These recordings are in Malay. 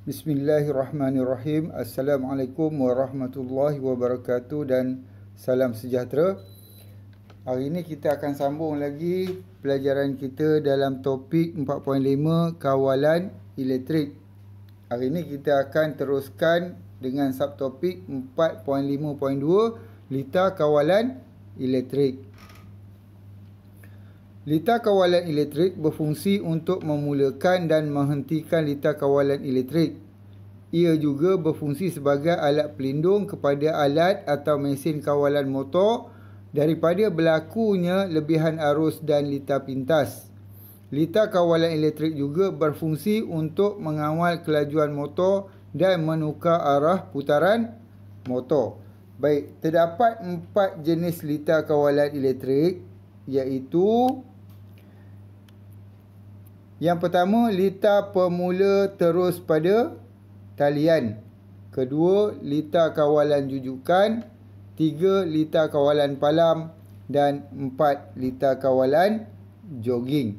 Bismillahirrahmanirrahim. Assalamualaikum warahmatullahi wabarakatuh dan salam sejahtera. Hari ini kita akan sambung lagi pelajaran kita dalam topik 4.5 kawalan elektrik. Hari ini kita akan teruskan dengan subtopik 4.5.2 lita kawalan elektrik. Lita kawalan elektrik berfungsi untuk memulakan dan menghentikan lita kawalan elektrik. Ia juga berfungsi sebagai alat pelindung kepada alat atau mesin kawalan motor daripada berlakunya lebihan arus dan lita pintas. Lita kawalan elektrik juga berfungsi untuk mengawal kelajuan motor dan menukar arah putaran motor. Baik, terdapat 4 jenis lita kawalan elektrik, iaitu yang pertama, lita pemula terus pada talian. Kedua, lita kawalan jujukan. 3, lita kawalan palam. Dan 4, lita kawalan jogging.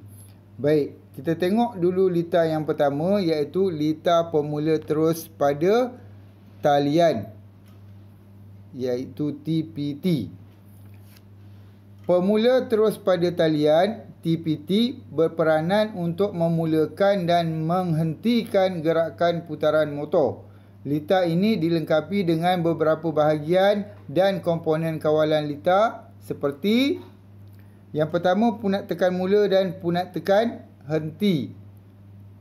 Baik, kita tengok dulu lita yang pertama, iaitu lita pemula terus pada talian, iaitu TPT. Pemula terus pada talian TPT berperanan untuk memulakan dan menghentikan gerakan putaran motor. Lita ini dilengkapi dengan beberapa bahagian dan komponen kawalan lita seperti yang pertama, punat tekan mula dan punat tekan henti.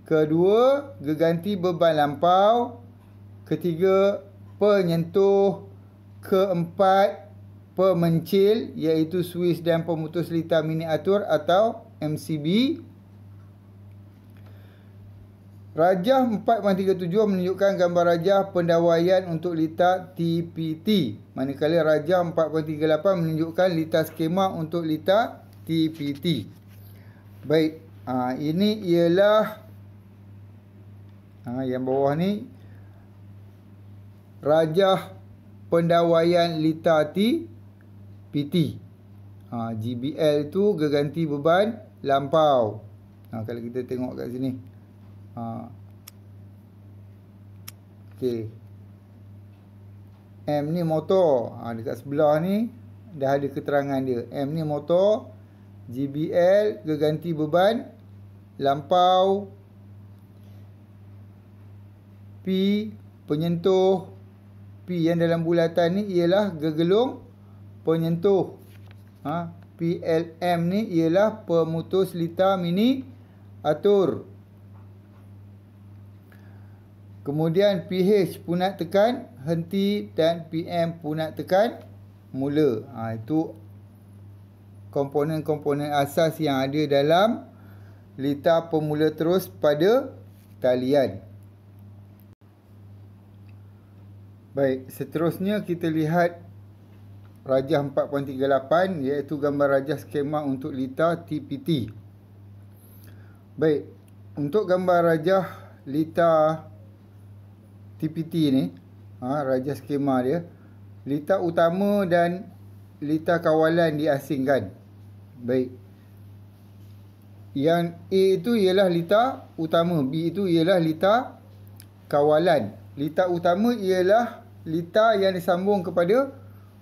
Kedua, geganti beban lampau. Ketiga, penyentuh. Keempat, pemencil, iaitu suis dan pemutus lita miniatur atau MCB. Rajah 4.37 menunjukkan gambar rajah pendawaian untuk lita TPT. Manakala rajah 4.38 menunjukkan lita skema untuk lita TPT. Baik, ini ialah yang bawah ni rajah pendawaian lita TPT. GBL itu geganti beban lampau. Kalau kita tengok kat sini. Okey. M ni motor. Dekat sebelah ni dah ada keterangan dia. M ni motor. GBL geganti beban lampau. P penyentuh. P yang dalam bulatan ni ialah gegelung penyentuh. PLM ni ialah pemutus lita miniatur. Kemudian PH punat tekan henti dan PM punat tekan mula. Itu komponen-komponen asas yang ada dalam lita pemula terus pada talian. Baik, seterusnya kita lihat rajah 4.38, iaitu gambar rajah skema untuk lita TPT. Baik, untuk gambar rajah lita TPT ni, rajah skema dia, lita utama dan lita kawalan diasingkan. Baik, yang A itu ialah lita utama, B itu ialah lita kawalan. Lita utama ialah lita yang disambung kepada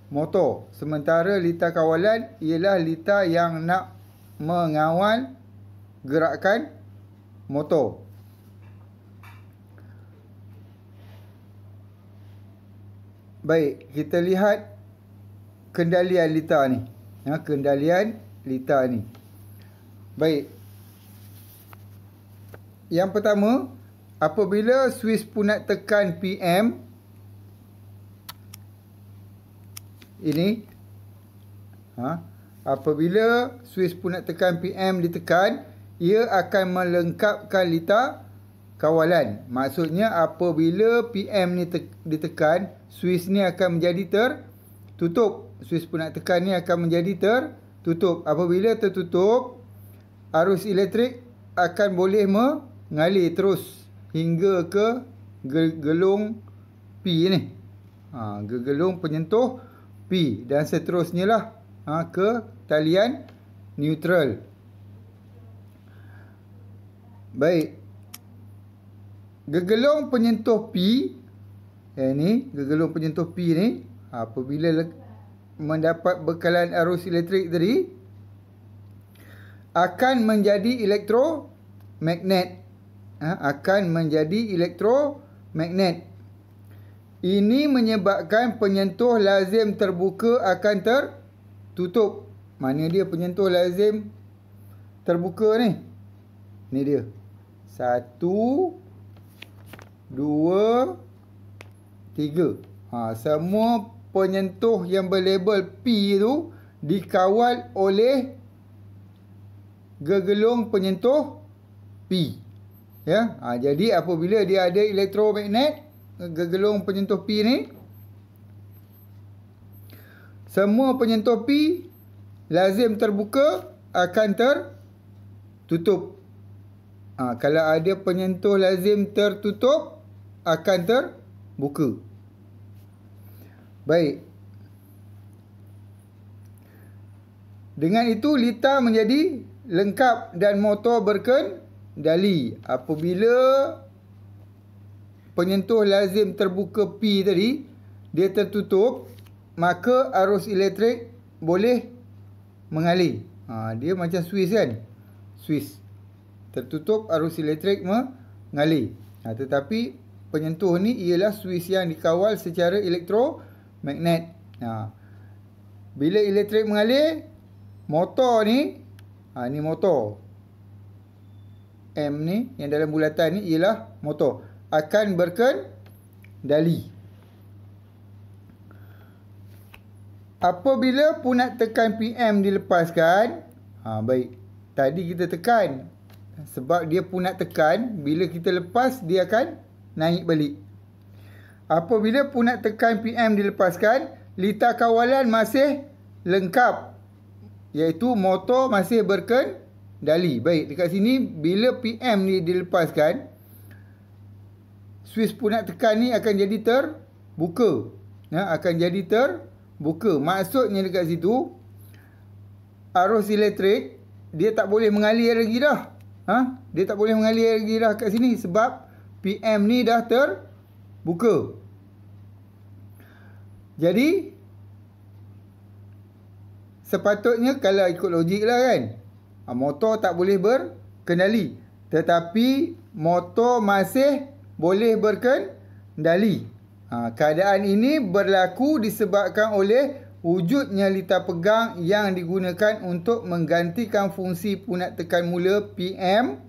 motor. Sementara lita kawalan ialah lita yang nak mengawal gerakan motor. Baik, kita lihat kendalian lita ni. Kendalian lita ni. Baik. Yang pertama, apabila suis punat tekan PM ini, apabila suis punat tekan PM ditekan, ia akan melengkapkan lita kawalan. Maksudnya apabila PM ni ditekan, suis ni akan menjadi tertutup. Suis punat tekan ni akan menjadi tertutup. Apabila tertutup, arus elektrik akan boleh mengalir terus hingga ke gegelung P ni. Gegelung penyentuh P dan seterusnya lah ke talian neutral. Baik. gegelung penyentuh P, ni gegelung penyentuh P ni, apabila mendapat bekalan arus elektrik tadi, akan menjadi elektromagnet. Akan menjadi elektromagnet. Ini menyebabkan penyentuh lazim terbuka akan tertutup. Mana dia penyentuh lazim terbuka ni? Ni dia. 1, 2, 3. Semua penyentuh yang berlabel P tu dikawal oleh gegelung penyentuh P. Ya, jadi apabila dia ada elektromagnet, gegelung penyentuh P ni, semua penyentuh P lazim terbuka akan tertutup. Kalau ada penyentuh lazim tertutup, akan terbuka. Baik. Dengan itu litar menjadi lengkap dan motor berkendali. Apabila penyentuh lazim terbuka P tadi dia tertutup, maka arus elektrik boleh mengalir. Dia macam Swiss kan? Swiss. Tertutup, arus elektrik mengalir. Tetapi penyentuh ni ialah Swiss yang dikawal secara elektromagnet. Bila elektrik mengalir, motor ni, ni motor. M ni yang dalam bulatan ni ialah motor, akan berkendali. Apabila punat tekan PM dilepaskan, baik, tadi kita tekan. Sebab dia punat tekan, bila kita lepas, dia akan naik balik. Apabila punat tekan PM dilepaskan, litar kawalan masih lengkap, iaitu motor masih berkendali. Baik, dekat sini, bila PM ni dilepaskan, Swiss punat tekan ni akan jadi terbuka. Akan jadi terbuka. Maksudnya dekat situ, arus elektrik, dia tak boleh mengalir lagi dah. Dia tak boleh mengalir lagi dah kat sini. Sebab PM ni dah terbuka. Jadi, sepatutnya kalau ikut logik lah kan, motor tak boleh berkendali. Tetapi, motor masih boleh berkendali. Keadaan ini berlaku disebabkan oleh wujudnya litar pegang yang digunakan untuk menggantikan fungsi punat tekan mula PM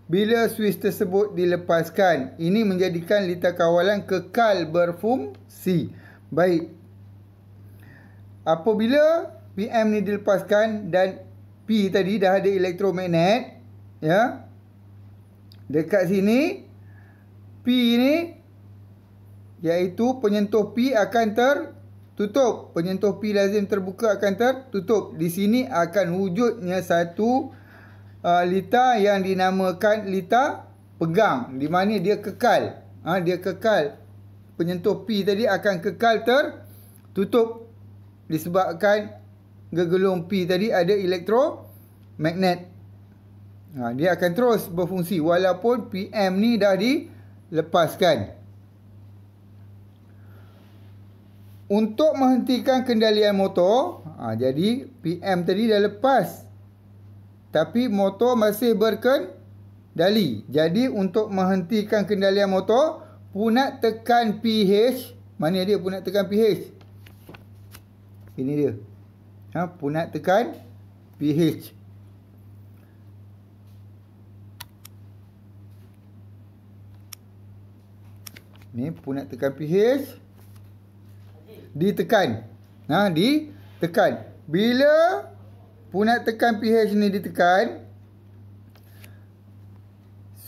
bila Swiss tersebut dilepaskan. Ini menjadikan litar kawalan kekal berfungsi. Baik. Apabila PM ni dilepaskan dan P tadi dah ada elektromagnet, ya. Dekat sini P ni, iaitu penyentuh P akan tertutup. Penyentuh P lazim terbuka akan tertutup. Di sini akan wujudnya satu litar yang dinamakan litar pegang, di mana dia kekal. Dia kekal. Penyentuh P tadi akan kekal tertutup disebabkan gegelung P tadi ada elektromagnet. Dia akan terus berfungsi walaupun PM ni dah dilepaskan. Untuk menghentikan kendalian motor, jadi PM tadi dah lepas, tapi motor masih berkendali. Jadi untuk menghentikan kendalian motor, punat tekan PH. Mana dia punat tekan PH? Ini dia. Punat tekan PH. Ni punat tekan PH. Ditekan. Ditekan. Bila punat tekan PH ni ditekan,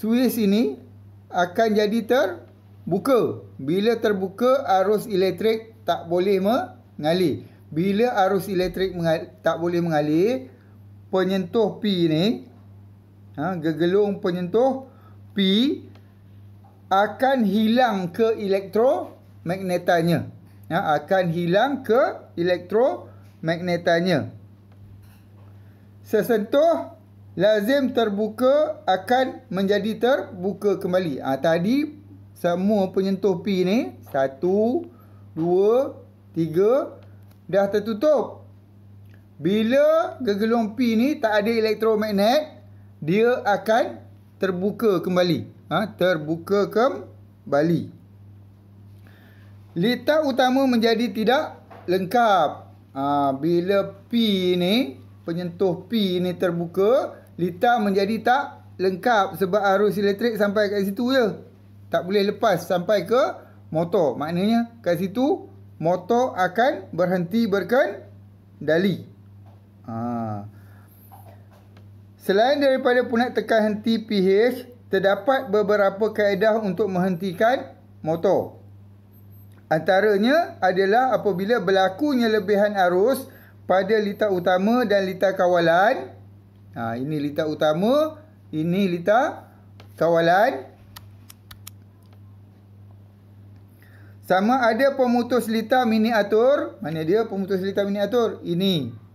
Swiss ini akan jadi terbuka. Bila terbuka, arus elektrik tak boleh mengalir. Bila arus elektrik tak boleh mengalir, penyentuh P ni, gegelung penyentuh P akan hilang ke elektromagnetannya. Akan hilang ke elektromagnetannya. Sesentuh lazim terbuka akan menjadi terbuka kembali. Tadi semua penyentuh P ni 1, 2, 3 dah tertutup. Bila gegelung P ni tak ada elektromagnet, dia akan terbuka kembali. Terbuka kembali. Litar utama menjadi tidak lengkap. Bila P ni, penyentuh P ni terbuka, litar menjadi tak lengkap sebab arus elektrik sampai kat situ je. Tak boleh lepas sampai ke motor. Maknanya kat situ motor akan berhenti berkendali. Selain daripada punat tekan henti pH, terdapat beberapa kaedah untuk menghentikan motor. Antaranya adalah apabila berlakunya lebihan arus pada litar utama dan litar kawalan. Ini litar utama, ini litar kawalan. Sama ada pemutus litar miniatur. Mana dia pemutus litar miniatur? Ini.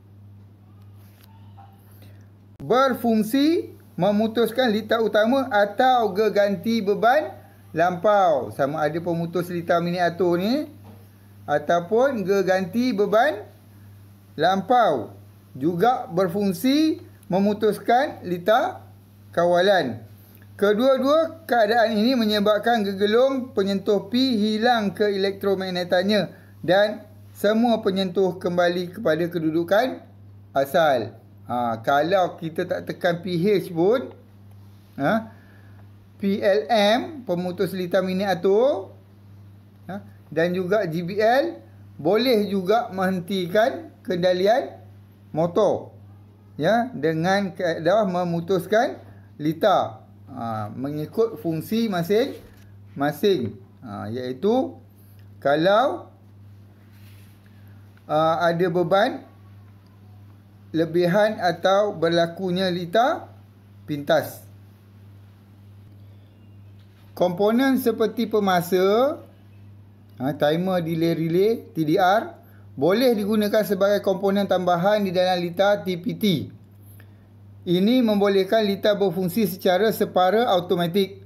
Berfungsi memutuskan litar utama atau geganti beban lampau. Sama ada pemutus litar miniatur ni ataupun geganti beban lampau. Juga berfungsi memutuskan litar kawalan. Kedua-dua keadaan ini menyebabkan gegelung penyentuh P hilang ke elektromagnetannya dan semua penyentuh kembali kepada kedudukan asal. Kalau kita tak tekan pH pun, PLM, pemutus litar miniatur, dan juga GBL boleh juga menghentikan kendalian motor, dengan kaedah memutuskan litar, mengikut fungsi masing-masing, iaitu kalau ada beban lebihan atau berlakunya litar pintas. Komponen seperti pemasa, timer, delay relay, TDR boleh digunakan sebagai komponen tambahan di dalam litar TPT. Ini membolehkan litar berfungsi secara separa automatik,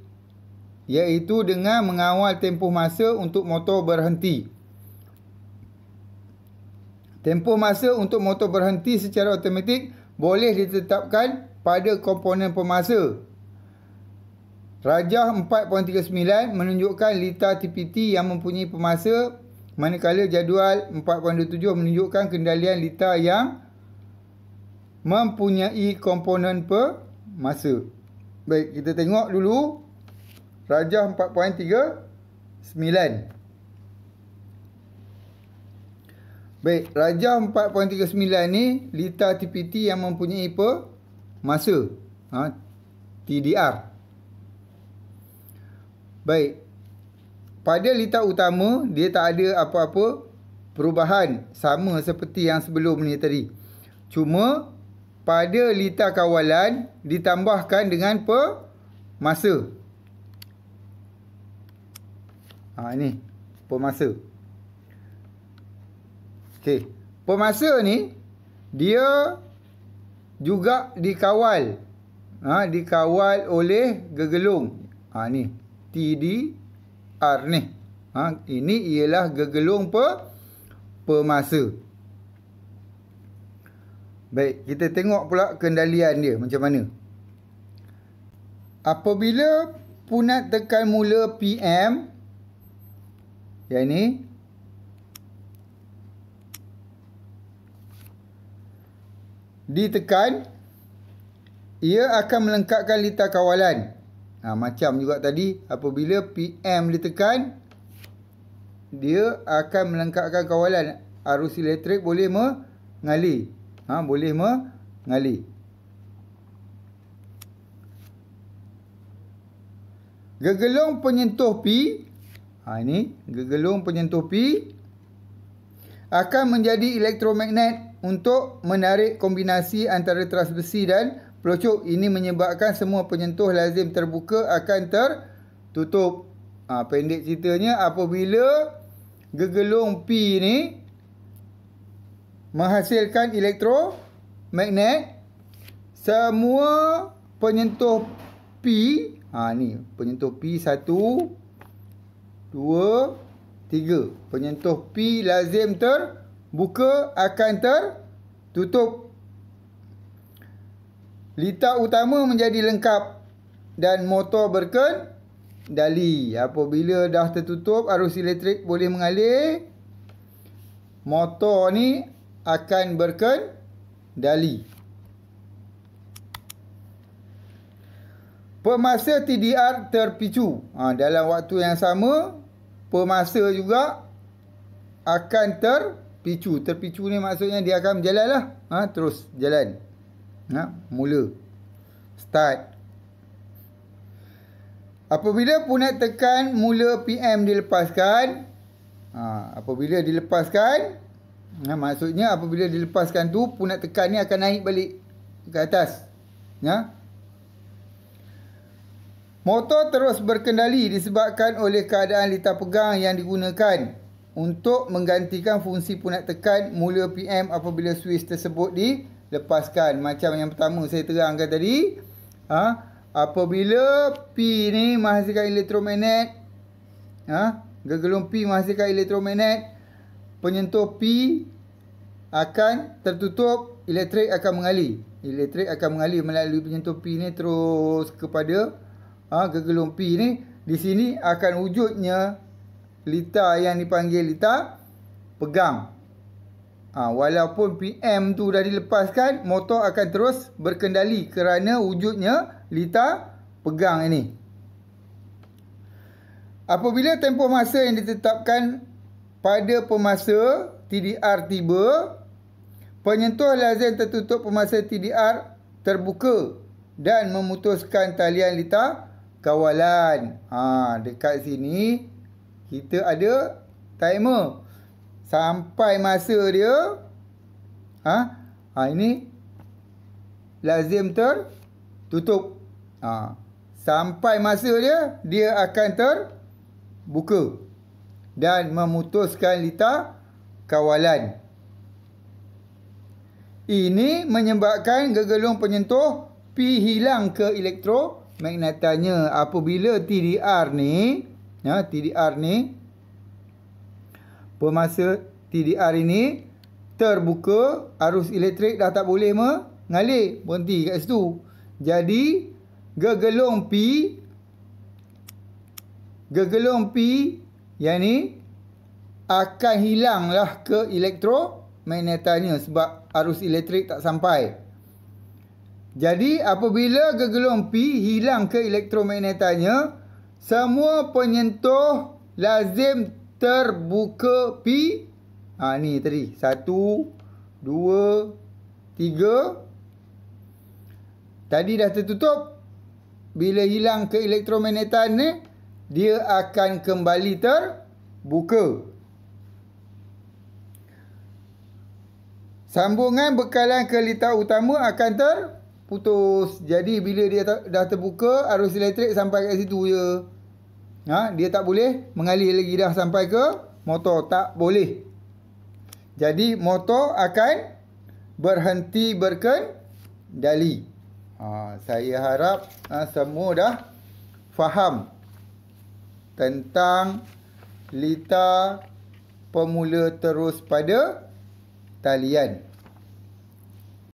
iaitu dengan mengawal tempoh masa untuk motor berhenti. Tempoh masa untuk motor berhenti secara automatik boleh ditetapkan pada komponen pemasa. Rajah 4.39 menunjukkan litar TPT yang mempunyai pemasa, manakala jadual 4.27 menunjukkan kendalian litar yang mempunyai komponen pemasa. Baik, kita tengok dulu rajah 4.39. Baik, rajah 4.39 ni litar TPT yang mempunyai pemasa, TDR. Baik, pada litar utama dia tak ada apa-apa perubahan, sama seperti yang sebelum ni tadi. Cuma pada litar kawalan ditambahkan dengan pemasa. Ni pemasa. Okey, pemasa ni dia juga dikawal, dikawal oleh gegelung. Ni TDR ni. Ini ialah gegelung pemasa. Baik, kita tengok pula kendalian dia macam mana. Apabila punat tekan mula PM, yang ni, ditekan, ia akan melengkapkan litar kawalan. Macam juga tadi, apabila PM ditekan, dia akan melengkapkan kawalan. Arus elektrik boleh mengalir. Boleh mengalir. Gegelung penyentuh P, ini gegelung penyentuh P akan menjadi elektromagnet untuk menarik kombinasi antara teras besi dan pelocok. Ini menyebabkan semua penyentuh lazim terbuka akan tertutup. Pendek ceritanya, apabila gegelung P ni menghasilkan elektromagnet, semua penyentuh P, ni penyentuh P 1 2 3. Penyentuh P lazim terbuka akan tertutup. Litar utama menjadi lengkap dan motor berkendali. Apabila dah tertutup, arus elektrik boleh mengalir. Motor ni akan berkendali. Pemasa TDR terpicu. Dalam waktu yang sama, pemasa juga akan terpicu. Terpicu ni maksudnya dia akan berjalan lah. Terus jalan. Mula. Start. Apabila punat tekan mula PM dilepaskan. Apabila dilepaskan. Maksudnya apabila dilepaskan tu, punat tekan ni akan naik balik ke atas. Motor terus berkendali disebabkan oleh keadaan litar pegang yang digunakan untuk menggantikan fungsi punat tekan mula PM apabila suis tersebut dilepaskan. Macam yang pertama saya terangkan tadi. Apabila P ni menghasilkan elektromagnet, gegelung P menghasilkan elektromagnet, penyentuh P akan tertutup, elektrik akan mengalir. Elektrik akan mengalir melalui penyentuh P ni terus kepada gegelung P ni. Di sini akan wujudnya litar yang dipanggil litar pegang. Walaupun PM tu dah dilepaskan, motor akan terus berkendali kerana wujudnya litar pegang ini. Apabila tempoh masa yang ditetapkan pada pemasa TDR tiba, penyentuh lazim tertutup pemasa TDR terbuka dan memutuskan talian litar kawalan. Dekat sini kita ada timer sampai masa dia ini lazim tertutup. Sampai masa dia akan terbuka dan memutuskan litar kawalan. Ini menyebabkan gegelung penyentuh P hilang ke elektromagnetannya. Apabila TDR ni, pemasa TDR ini terbuka, arus elektrik dah tak boleh mengalir, berhenti kat situ. Jadi gegelung P yang ni akan hilanglah ke elektromagnetannya sebab arus elektrik tak sampai. Jadi apabila gegelung P hilang ke elektromagnetannya, semua penyentuh lazim terbuka P. Ni tadi 1 2 3. Tadi dah tertutup. Bila hilang ke elektromagnetan ni, dia akan kembali terbuka. Sambungan bekalan ke litar utama akan terputus. Jadi bila dia dah terbuka, arus elektrik sampai kat situ je. Dia tak boleh mengalir lagi dah sampai ke motor. Tak boleh. Jadi motor akan berhenti berkendali. Saya harap semua dah faham tentang litar pemula terus pada talian.